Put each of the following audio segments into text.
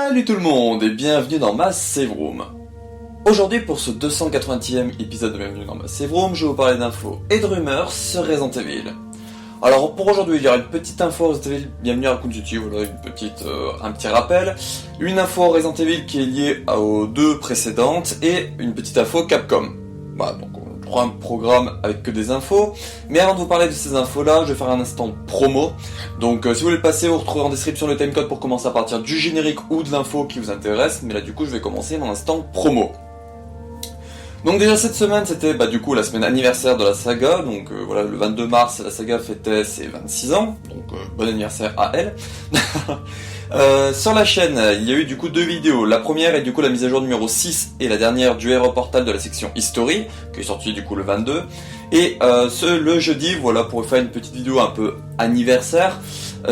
Salut tout le monde et bienvenue dans ma save room. Aujourd'hui pour ce 280e épisode de Bienvenue dans ma save room, je vais vous parler d'infos et de rumeurs sur Resident Evil. Alors pour aujourd'hui il y aura une petite info Resident Evil, bienvenue à Raccoon City, voilà un petit rappel. Une info Resident Evil qui est liée aux deux précédentes et une petite info Capcom. Voilà, donc on prend un programme avec que des infos. Mais avant de vous parler de ces infos là, je vais faire un instant promo. Donc si vous voulez le passer, vous retrouvez en description le timecode pour commencer à partir du générique ou de l'info qui vous intéresse. Mais là du coup je vais commencer mon instant promo. Donc déjà cette semaine c'était du coup la semaine anniversaire de la saga, donc voilà le 22 mars la saga fêtait ses 26 ans, donc bon anniversaire à elle. Sur la chaîne il y a eu du coup deux vidéos, la première est du coup la mise à jour numéro 6 et la dernière du héros portal de la section History, qui est sortie du coup le 22, et le jeudi voilà pour faire une petite vidéo un peu anniversaire.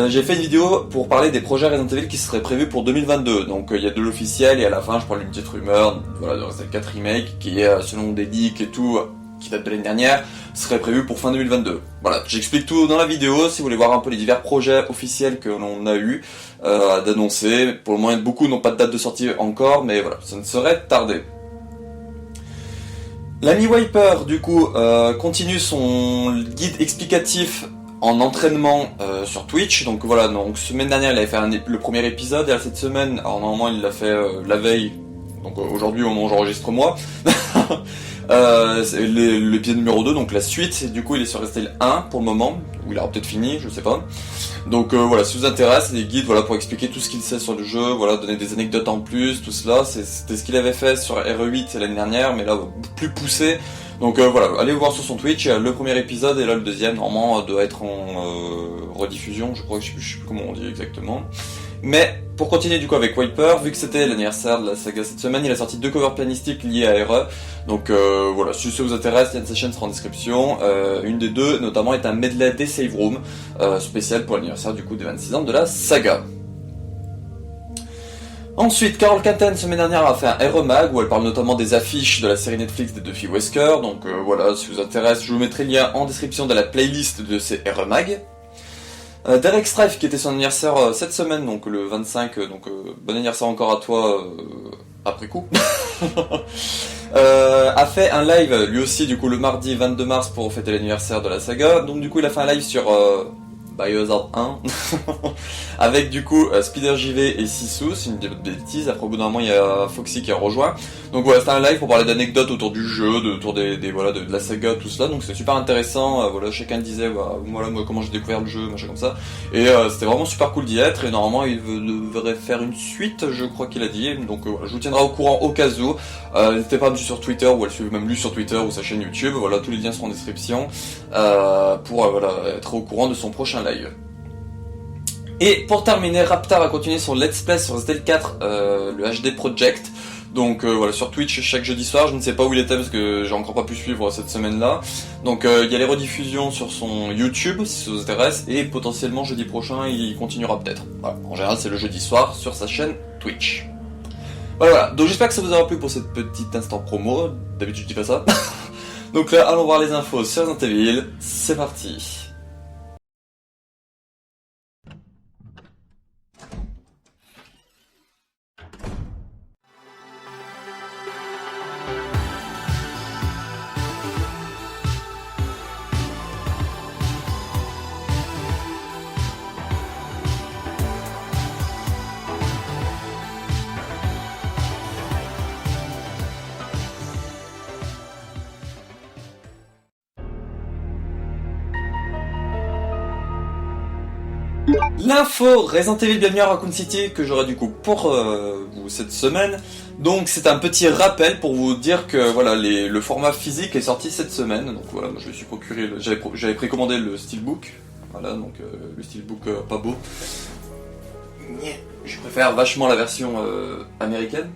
J'ai fait une vidéo pour parler des projets Resident Evil qui seraient prévus pour 2022, donc il y a de l'officiel et à la fin je parle d'une petite rumeur voilà, de Resident Evil 4 Remake qui est selon des leaks et tout, qui date de l'année dernière, serait prévu pour fin 2022. Voilà, j'explique tout dans la vidéo si vous voulez voir un peu les divers projets officiels que l'on a eu d'annoncer. Pour le moment beaucoup n'ont pas de date de sortie encore, mais voilà, ça ne saurait tarder. L'ami Wiper du coup continue son guide explicatif en entraînement sur Twitch, donc voilà, donc semaine dernière il avait fait le premier épisode, et cette semaine, alors normalement il l'a fait la veille, donc aujourd'hui au moment où j'enregistre moi, c'est l'épisode numéro 2, donc la suite, et du coup il est sur Resident Evil 1 pour le moment, ou il aura peut-être fini, je sais pas. Donc voilà, si vous intéresse, des guides voilà, pour expliquer tout ce qu'il sait sur le jeu, voilà, donner des anecdotes en plus, tout cela, c'était ce qu'il avait fait sur RE8 l'année dernière, mais là plus poussé. Donc voilà, allez voir sur son Twitch, il y a le premier épisode et là le deuxième normalement doit être en rediffusion, je crois que je sais plus comment on dit exactement. Mais pour continuer du coup avec Wiper, vu que c'était l'anniversaire de la saga cette semaine, il a sorti deux covers pianistiques liés à RE. Donc voilà, si ça vous intéresse, il y a sa chaîne sera en description. Une des deux notamment est un medley des save rooms spécial pour l'anniversaire du coup des 26 ans de la saga. Ensuite, Carol Cantan, semaine dernière, a fait un RE Mag où elle parle notamment des affiches de la série Netflix des deux filles Wesker. Donc voilà, si vous intéresse, je vous mettrai le lien en description de la playlist de ces RE Mag. Derek Strife, qui était son anniversaire cette semaine, donc le 25, donc bon anniversaire encore à toi, après coup, a fait un live, lui aussi, du coup, le mardi 22 mars pour fêter l'anniversaire de la saga. Donc du coup, il a fait un live sur Biohazard 1, avec du coup Spider JV et Sisu, c'est une bêtise. Après au bout d'un moment il y a Foxy qui a rejoint. Donc voilà, c'était un live pour parler d'anecdotes autour du jeu, autour voilà, de la saga, tout cela. Donc c'est super intéressant, voilà, chacun disait voilà, moi comment j'ai découvert le jeu, machin comme ça. Et c'était vraiment super cool d'y être, et normalement il devrait faire une suite, je crois qu'il a dit. Donc voilà, je vous tiendrai au courant au cas où. N'hésitez pas à me suivre sur Twitter, ou à le suivre même lui sur Twitter ou sa chaîne YouTube, voilà, tous les liens seront en description, pour voilà, être au courant de son prochain live. Et pour terminer, Raptar a continué son let's play sur Resident Evil 4, le HD Project. Donc voilà, sur Twitch chaque jeudi soir, je ne sais pas où il était parce que j'ai encore pas pu suivre cette semaine-là. Donc il y a les rediffusions sur son YouTube si ça vous intéresse, et potentiellement jeudi prochain il continuera peut-être. Voilà, en général c'est le jeudi soir sur sa chaîne Twitch. Voilà, donc j'espère que ça vous aura plu pour cette petite instant promo, d'habitude je dis pas ça. Donc là, allons voir les infos sur Resident Evil, c'est parti. L'info Resident Evil bienvenue à Raccoon City que j'aurai du coup pour vous cette semaine. Donc c'est un petit rappel pour vous dire que voilà, le format physique est sorti cette semaine. Donc voilà, moi je me suis procuré, j'avais précommandé le steelbook. Voilà, donc le steelbook pas beau. Je préfère vachement la version américaine.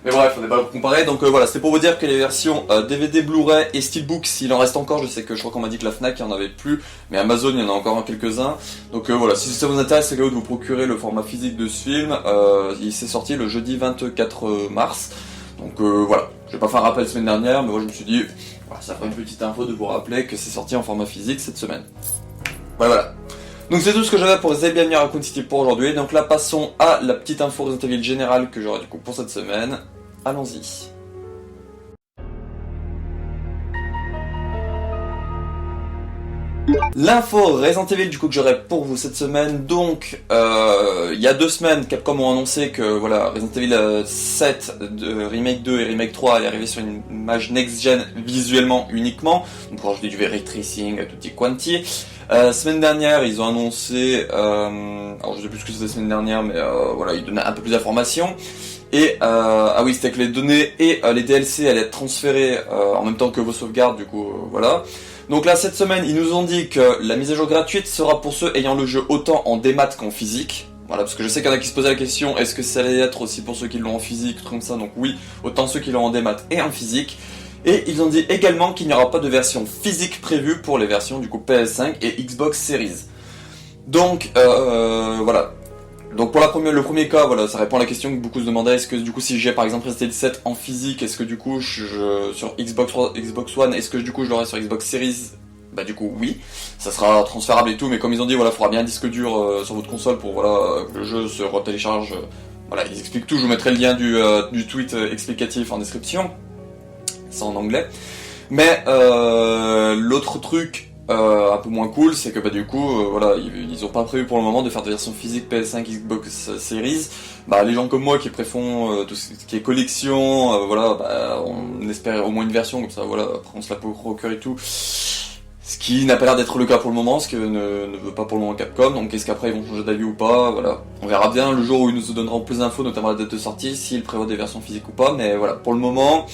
Mais bref, on n'est pas comparé, donc voilà, c'était pour vous dire que les versions DVD, Blu-ray et Steelbook, s'il en reste encore, je crois qu'on m'a dit que la Fnac il n'y en avait plus, mais Amazon il y en a encore quelques-uns. Donc voilà, si ça vous intéresse, c'est cadeau de vous procurer le format physique de ce film. Il s'est sorti le jeudi 24 mars, donc voilà, je vais pas faire un rappel la semaine dernière, mais moi je me suis dit, voilà, ça fera une petite info de vous rappeler que c'est sorti en format physique cette semaine. Voilà. Donc c'est tout ce que j'avais pour The Bienvenue à Raccoon City pour aujourd'hui. Donc là passons à la petite info Resident Evil générale que j'aurai du coup pour cette semaine. Allons-y. L'info Resident Evil du coup que j'aurai pour vous cette semaine, donc il y a 2 semaines Capcom ont annoncé que voilà Resident Evil 7 de Remake 2 et Remake 3 allait arriver sur une image next-gen visuellement uniquement, donc pour rajouter du ray tracing à tutti quanti. Semaine dernière ils ont annoncé, alors je sais plus ce que c'était la semaine dernière mais voilà ils donnaient un peu plus d'informations. Et ah oui c'était que les données et les DLC allaient être transférés en même temps que vos sauvegardes du coup voilà. Donc là cette semaine ils nous ont dit que la mise à jour gratuite sera pour ceux ayant le jeu autant en démat qu'en physique. Voilà parce que je sais qu'il y en a qui se posaient la question est-ce que ça allait être aussi pour ceux qui l'ont en physique, tout comme ça, donc oui, autant ceux qui l'ont en démat et en physique. Et ils ont dit également qu'il n'y aura pas de version physique prévue pour les versions du coup PS5 et Xbox Series. Donc voilà. Donc pour le premier cas, voilà, ça répond à la question que beaucoup se demandaient, est-ce que du coup si j'ai par exemple Resident Evil 7 en physique, est-ce que du coup sur Xbox One, est-ce que du coup je l'aurai sur Xbox Series? Bah du coup oui, ça sera transférable et tout, mais comme ils ont dit, voilà, il faudra bien un disque dur sur votre console pour voilà que le jeu se retélécharge. Voilà, ils expliquent tout, je vous mettrai le lien du tweet explicatif en description, c'est en anglais. Mais l'autre truc un peu moins cool, c'est que bah du coup, voilà, ils ont pas prévu pour le moment de faire de version physique PS5, Xbox Series. Bah les gens comme moi qui préfèrent tout ce qui est collection, voilà, bah, on espère au moins une version comme ça, voilà, après on se la procure et tout. Ce qui n'a pas l'air d'être le cas pour le moment, ce que ne veut pas pour le moment Capcom, donc est-ce qu'après ils vont changer d'avis ou pas, voilà. On verra bien le jour où ils nous donneront plus d'infos, notamment la date de sortie, s'ils prévoient des versions physiques ou pas, mais voilà, pour le moment,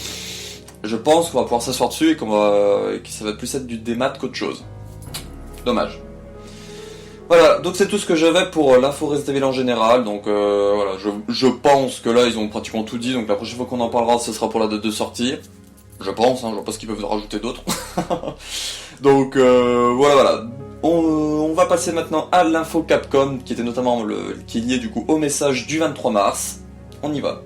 je pense qu'on va pouvoir s'asseoir dessus et que ça va plus être du démat qu'autre chose. Dommage. Voilà, donc c'est tout ce que j'avais pour l'info Resident Evil en général, donc voilà, je pense que là ils ont pratiquement tout dit, donc la prochaine fois qu'on en parlera ce sera pour la date de sortie. Je pense, je vois pas ce qu'ils peuvent rajouter d'autres. Donc voilà. On va passer maintenant à l'info Capcom, qui était notamment qui est lié du coup au message du 23 mars. On y va.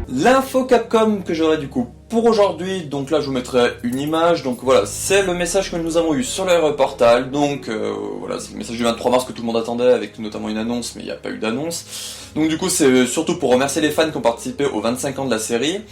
L'info Capcom que j'aurai du coup pour aujourd'hui, donc là je vous mettrai une image, donc voilà, c'est le message que nous avons eu sur le portal, donc voilà, c'est le message du 23 mars que tout le monde attendait, avec notamment une annonce, mais il n'y a pas eu d'annonce. Donc du coup c'est surtout pour remercier les fans qui ont participé aux 25 ans de la série.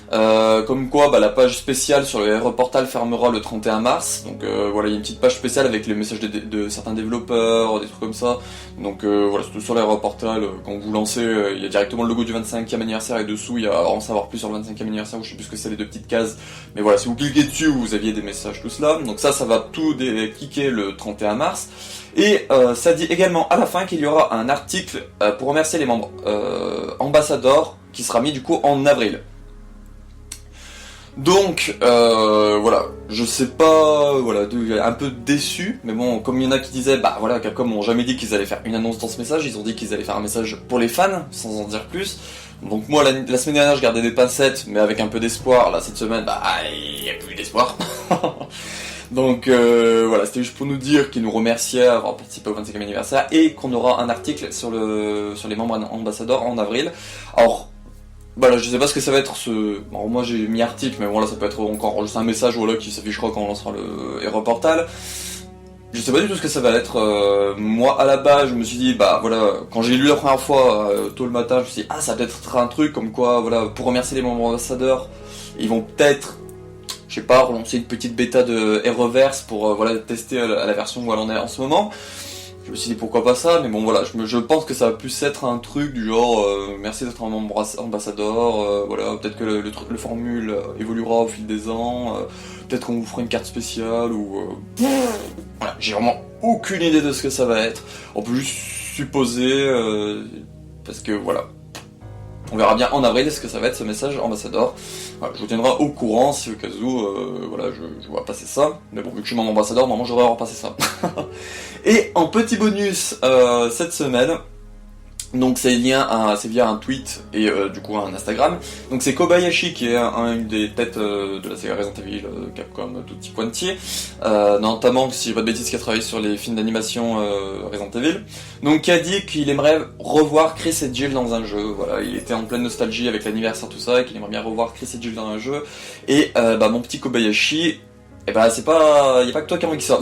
Comme quoi la page spéciale sur le portal fermera le 31 mars, donc voilà, il y a une petite page spéciale avec les messages de certains développeurs, des trucs comme ça, donc voilà, c'est tout sur le portal, quand vous lancez, il y a directement le logo du 25e anniversaire et dessous il y a en savoir plus sur le 25e anniversaire, ou je sais plus ce que c'est les 2 petites cases, mais voilà, si vous cliquez dessus vous aviez des messages, tout cela, donc ça va tout cliquer le 31 mars, et ça dit également à la fin qu'il y aura un article pour remercier les membres ambassadeurs qui sera mis du coup en avril. Donc voilà, je sais pas, voilà, un peu déçu, mais bon, comme il y en a qui disaient, bah voilà, Capcom ont jamais dit qu'ils allaient faire une annonce dans ce message, ils ont dit qu'ils allaient faire un message pour les fans, sans en dire plus. Donc moi, la semaine dernière, je gardais des pincettes, mais avec un peu d'espoir. Là, cette semaine, bah, il n'y a plus d'espoir. Donc voilà, c'était juste pour nous dire qu'ils nous remerciaient d'avoir participé au 25e anniversaire, et qu'on aura un article sur les membres ambassadeurs en avril. Alors, voilà, je sais pas ce que ça va être Alors moi j'ai mis article, mais voilà, ça peut être encore juste un message voilà, qui s'affichera quand on lancera le Hero Portal. Je sais pas du tout ce que ça va être. Moi à la base je me suis dit, bah voilà, quand j'ai lu la première fois tôt le matin, je me suis dit, ah ça va peut-être être un truc comme quoi, voilà, pour remercier les membres ambassadeurs, ils vont peut-être, je sais pas, relancer une petite bêta de Heroverse pour voilà, tester la version où elle en est en ce moment. Je me suis dit pourquoi pas ça, mais bon voilà, je pense que ça va plus être un truc du genre merci d'être un membre ambassadeur, voilà, peut-être que le formule évoluera au fil des ans, peut-être qu'on vous fera une carte spéciale ou voilà, j'ai vraiment aucune idée de ce que ça va être. On peut juste supposer parce que voilà. On verra bien en avril ce que ça va être ce message ambassadeur. Voilà, je vous tiendrai au courant si au cas où voilà, je vois passer ça. Mais bon, vu que je suis mon ambassadeur, normalement je devrais avoir passé ça. Et en petit bonus cette semaine, Donc c'est via un tweet et du coup un Instagram. Donc c'est Kobayashi qui est une des têtes de la série Resident Evil, Capcom, tout petit pointier, notamment si je dis pas de bêtises qui a travaillé sur les films d'animation Resident Evil. Donc qui a dit qu'il aimerait revoir Chris et Jill dans un jeu. Voilà, il était en pleine nostalgie avec l'anniversaire tout ça et qu'il aimerait bien revoir Chris et Jill dans un jeu. Et mon petit Kobayashi, y a pas que toi qui a envie que ça.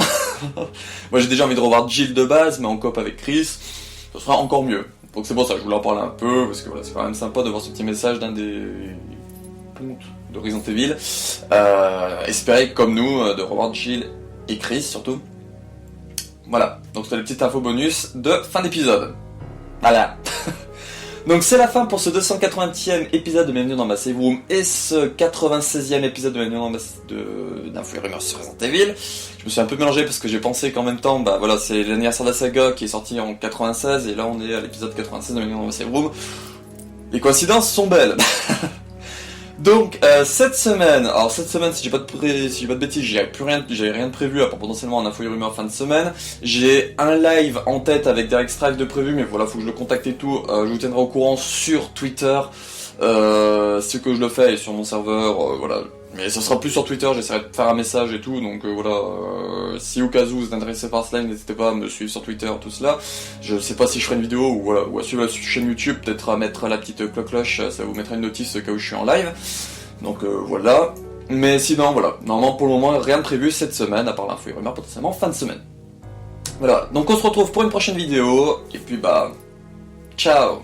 Moi j'ai déjà envie de revoir Jill de base, mais en coop avec Chris, ce sera encore mieux. Donc c'est pour ça que je voulais en parler un peu, parce que voilà, c'est quand même sympa de voir ce petit message d'un des pontes de Resident Evil. Espérer comme nous de revoir Jill et Chris surtout. Voilà, donc c'était les petites infos bonus de fin d'épisode. Voilà. Donc c'est la fin pour ce 280e épisode de Bienvenue dans ma Save Room et ce 96e épisode de Bienvenue dans d'Info et Rumeurs sur Resident Evil. Je me suis un peu mélangé parce que j'ai pensé qu'en même temps, voilà, c'est l'anniversaire de la saga qui est sorti en 96 et là on est à l'épisode 96 de Bienvenue dans ma Save Room. Les coïncidences sont belles. Donc cette semaine, si j'ai pas de bêtises, j'avais rien de prévu à part potentiellement un info et rumeur fin de semaine. J'ai un live en tête avec des extraits de prévu, mais voilà, faut que je le contacte et tout. Je vous tiendrai au courant sur Twitter, ce que je le fais et sur mon serveur, voilà. Mais ce sera plus sur Twitter, j'essaierai de faire un message et tout, donc si au cas où vous êtes intéressé par cela, n'hésitez pas à me suivre sur Twitter, tout cela. Je sais pas si je ferai une vidéo ou à suivre la chaîne YouTube, peut-être à mettre la petite cloche, ça vous mettra une notice au cas où je suis en live. Donc voilà. Mais sinon, voilà, normalement pour le moment, rien de prévu cette semaine, à part l'info et rumeur potentiellement fin de semaine. Voilà, donc on se retrouve pour une prochaine vidéo, et puis ciao.